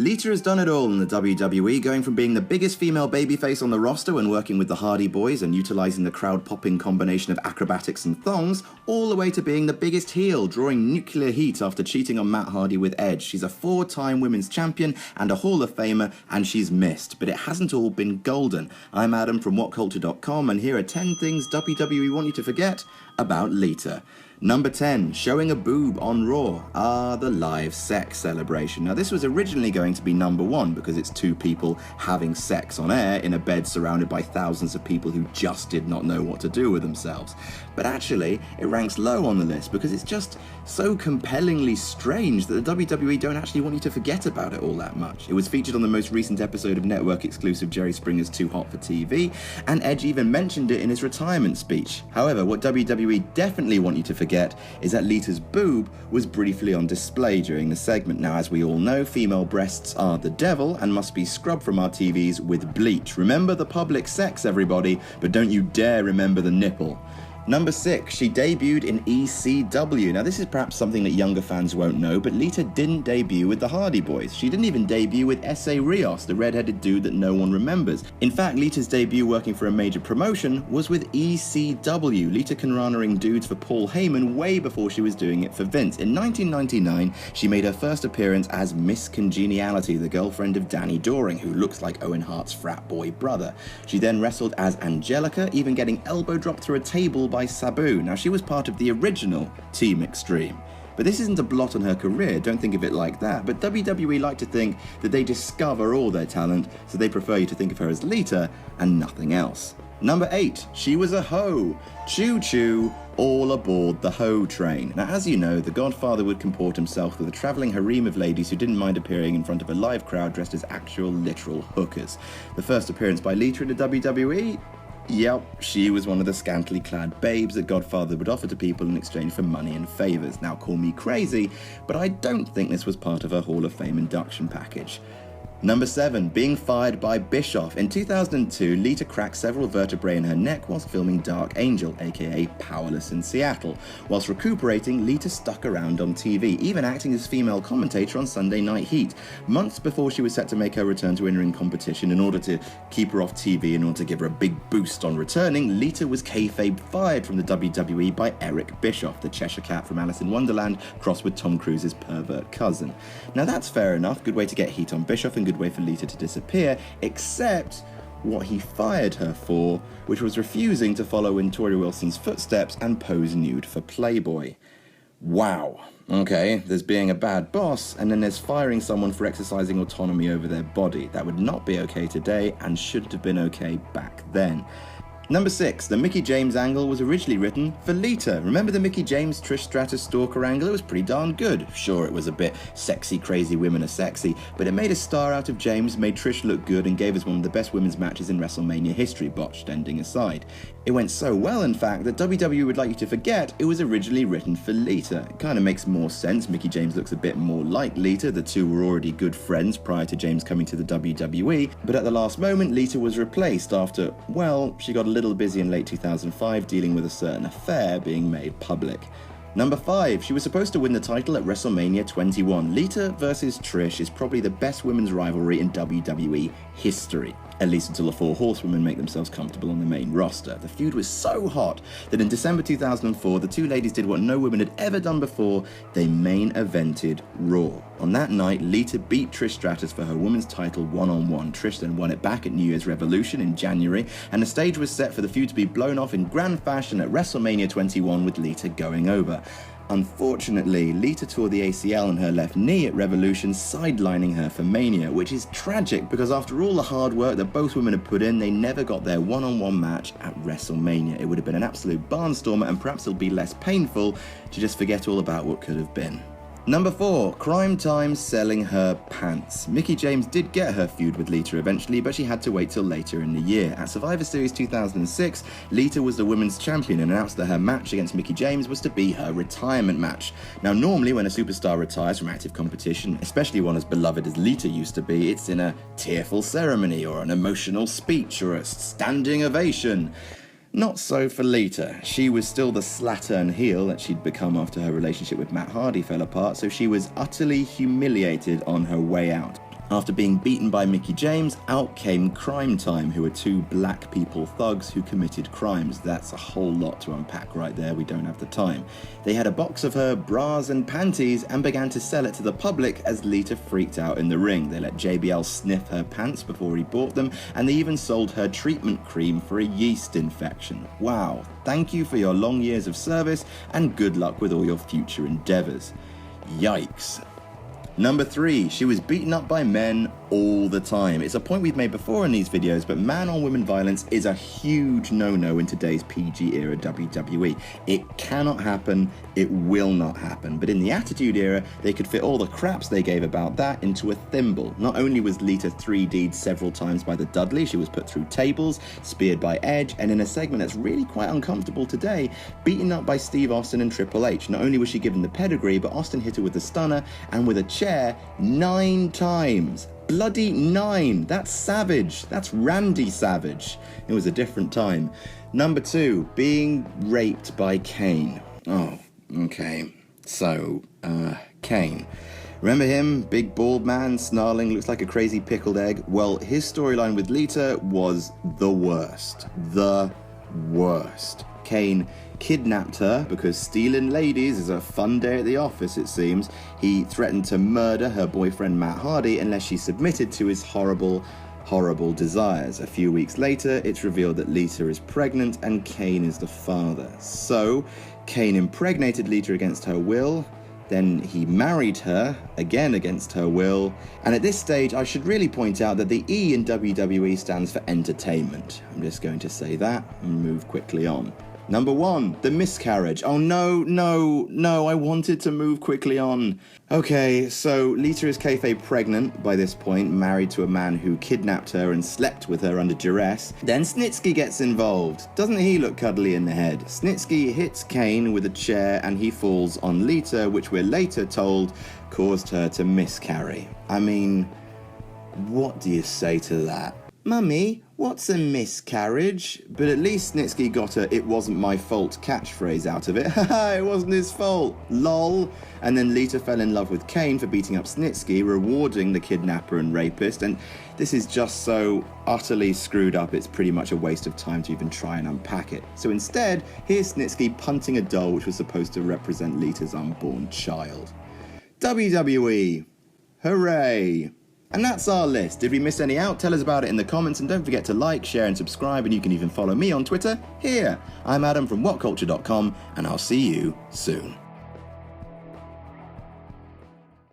Lita has done it all in the WWE, going from being the biggest female babyface on the roster when working with the Hardy Boys and utilizing the crowd-popping combination of acrobatics and thongs, all the way to being the biggest heel, drawing nuclear heat after cheating on Matt Hardy with Edge. She's a 4-time women's champion and a Hall of Famer, and she's missed, but it hasn't all been golden. I'm Adam from WhatCulture.com, and here are 10 things WWE want you to forget about Lita. Number 10, showing a boob on Raw. The live sex celebration. Now this was originally going to be number 1 because it's two people having sex on air in a bed surrounded by thousands of people who just did not know what to do with themselves. But actually, it ranks low on the list because it's just so compellingly strange that the WWE don't actually want you to forget about it all that much. It was featured on the most recent episode of network exclusive Jerry Springer's Too Hot for TV, and Edge even mentioned it in his retirement speech. However, what WWE definitely want you to forget is that Lita's boob was briefly on display during the segment. Now, as we all know, female breasts are the devil and must be scrubbed from our TVs with bleach. Remember the public sex, everybody, but don't you dare remember the nipple. Number 6, she debuted in ECW. Now this is perhaps something that younger fans won't know, but Lita didn't debut with the Hardy Boys. She didn't even debut with S.A. Rios, the red-headed dude that no one remembers. In fact, Lita's debut working for a major promotion was with ECW, Lita Conranering dudes for Paul Heyman way before she was doing it for Vince. In 1999, she made her first appearance as Miss Congeniality, the girlfriend of Danny Doring, who looks like Owen Hart's frat boy brother. She then wrestled as Angelica, even getting elbow dropped through a table by Sabu. Now, she was part of the original Team Extreme. But this isn't a blot on her career, don't think of it like that. But WWE like to think that they discover all their talent, so they prefer you to think of her as Lita and nothing else. Number 8, she was a hoe. Choo-choo, all aboard the hoe train. Now, as you know, The Godfather would comport himself with a travelling harem of ladies who didn't mind appearing in front of a live crowd dressed as actual literal hookers. The first appearance by Lita in the WWE? Yep, she was one of the scantily clad babes that Godfather would offer to people in exchange for money and favours. Now, call me crazy, but I don't think this was part of her Hall of Fame induction package. Number 7, being fired by Bischoff. In 2002, Lita cracked several vertebrae in her neck whilst filming Dark Angel, aka Powerless in Seattle. Whilst recuperating, Lita stuck around on TV, even acting as female commentator on Sunday Night Heat. Months before she was set to make her return to in-ring competition in order to keep her off TV in order to give her a big boost on returning, Lita was kayfabe fired from the WWE by Eric Bischoff, the Cheshire Cat from Alice in Wonderland, crossed with Tom Cruise's pervert cousin. Now that's fair enough, good way to get heat on Bischoff and good way for Lita to disappear, except what he fired her for, which was refusing to follow in Tori Wilson's footsteps and pose nude for Playboy. Wow. Okay, there's being a bad boss, and then there's firing someone for exercising autonomy over their body. That would not be okay today, and shouldn't have been okay back then. Number 6, the Mickie James angle was originally written for Lita. Remember the Mickie James Trish Stratus stalker angle? It was pretty darn good. Sure, it was a bit sexy, crazy women are sexy, but it made a star out of James, made Trish look good, and gave us one of the best women's matches in WrestleMania history, botched ending aside. It went so well, in fact, that WWE would like you to forget it was originally written for Lita. It kind of makes more sense. Mickie James looks a bit more like Lita. The two were already good friends prior to James coming to the WWE, but at the last moment, Lita was replaced after, well, she got a little busy in late 2005 dealing with a certain affair being made public. Number 5, she was supposed to win the title at WrestleMania 21. Lita versus Trish is probably the best women's rivalry in WWE history. At least until the 4 horsewomen make themselves comfortable on the main roster. The feud was so hot that in December 2004, the two ladies did what no women had ever done before. They main evented Raw. On that night, Lita beat Trish Stratus for her women's title one-on-one. Trish then won it back at New Year's Revolution in January, and the stage was set for the feud to be blown off in grand fashion at WrestleMania 21 with Lita going over. Unfortunately, Lita tore the ACL in her left knee at Revolution, sidelining her for Mania, which is tragic because after all the hard work that both women had put in, they never got their one-on-one match at WrestleMania. It would have been an absolute barnstormer, and perhaps it'll be less painful to just forget all about what could have been. Number 4, Crime Time selling her pants. Mickie James did get her feud with Lita eventually, but she had to wait till later in the year. At Survivor Series 2006, Lita was the women's champion and announced that her match against Mickie James was to be her retirement match. Now, normally when a superstar retires from active competition, especially one as beloved as Lita used to be, it's in a tearful ceremony or an emotional speech or a standing ovation. Not so for Lita. She was still the slattern heel that she'd become after her relationship with Matt Hardy fell apart, so she was utterly humiliated on her way out. After being beaten by Mickie James, out came Crime Time, who were two black people thugs who committed crimes. That's a whole lot to unpack right there, we don't have the time. They had a box of her bras and panties and began to sell it to the public as Lita freaked out in the ring. They let JBL sniff her pants before he bought them, and they even sold her treatment cream for a yeast infection. Wow, thank you for your long years of service and good luck with all your future endeavours. Yikes. Number 3, she was beaten up by men all the time. It's a point we've made before in these videos, but man-on-woman violence is a huge no-no in today's PG era WWE. It cannot happen, it will not happen. But in the Attitude era, they could fit all the craps they gave about that into a thimble. Not only was Lita 3D'd several times by the Dudley, she was put through tables, speared by Edge, and in a segment that's really quite uncomfortable today, beaten up by Steve Austin and Triple H. Not only was she given the pedigree, but Austin hit her with a stunner and with a chair 9 times. Bloody 9! That's savage. That's Randy Savage. It was a different time. Number 2, being raped by Kane. Oh, okay. So, Kane. Remember him? Big bald man, snarling, looks like a crazy pickled egg. Well, his storyline with Lita was the worst. The worst. Kane kidnapped her because stealing ladies is a fun day at the office, it seems. He threatened to murder her boyfriend Matt Hardy unless she submitted to his horrible desires. A few weeks later, it's revealed that Lita is pregnant and Kane is the father. So, Kane impregnated Lita against her will, then he married her, again against her will, and at this stage I should really point out that the E in WWE stands for entertainment. I'm just going to say that and move quickly on. Number 1, the miscarriage. Oh no, I wanted to move quickly on. Okay, so Lita is kayfabe pregnant by this point, married to a man who kidnapped her and slept with her under duress. Then Snitsky gets involved. Doesn't he look cuddly in the head? Snitsky hits Kane with a chair and he falls on Lita, which we're later told caused her to miscarry. I mean, what do you say to that? Mummy, what's a miscarriage? But at least Snitsky got a "it wasn't my fault" catchphrase out of it. Haha, it wasn't his fault, lol. And then Lita fell in love with Kane for beating up Snitsky, rewarding the kidnapper and rapist, and this is just so utterly screwed up it's pretty much a waste of time to even try and unpack it. So instead, here's Snitsky punting a doll which was supposed to represent Lita's unborn child. WWE, hooray! And that's our list. Did we miss any out? Tell us about it in the comments, and don't forget to like, share and subscribe, and you can even follow me on Twitter here. I'm Adam from WhatCulture.com, and I'll see you soon.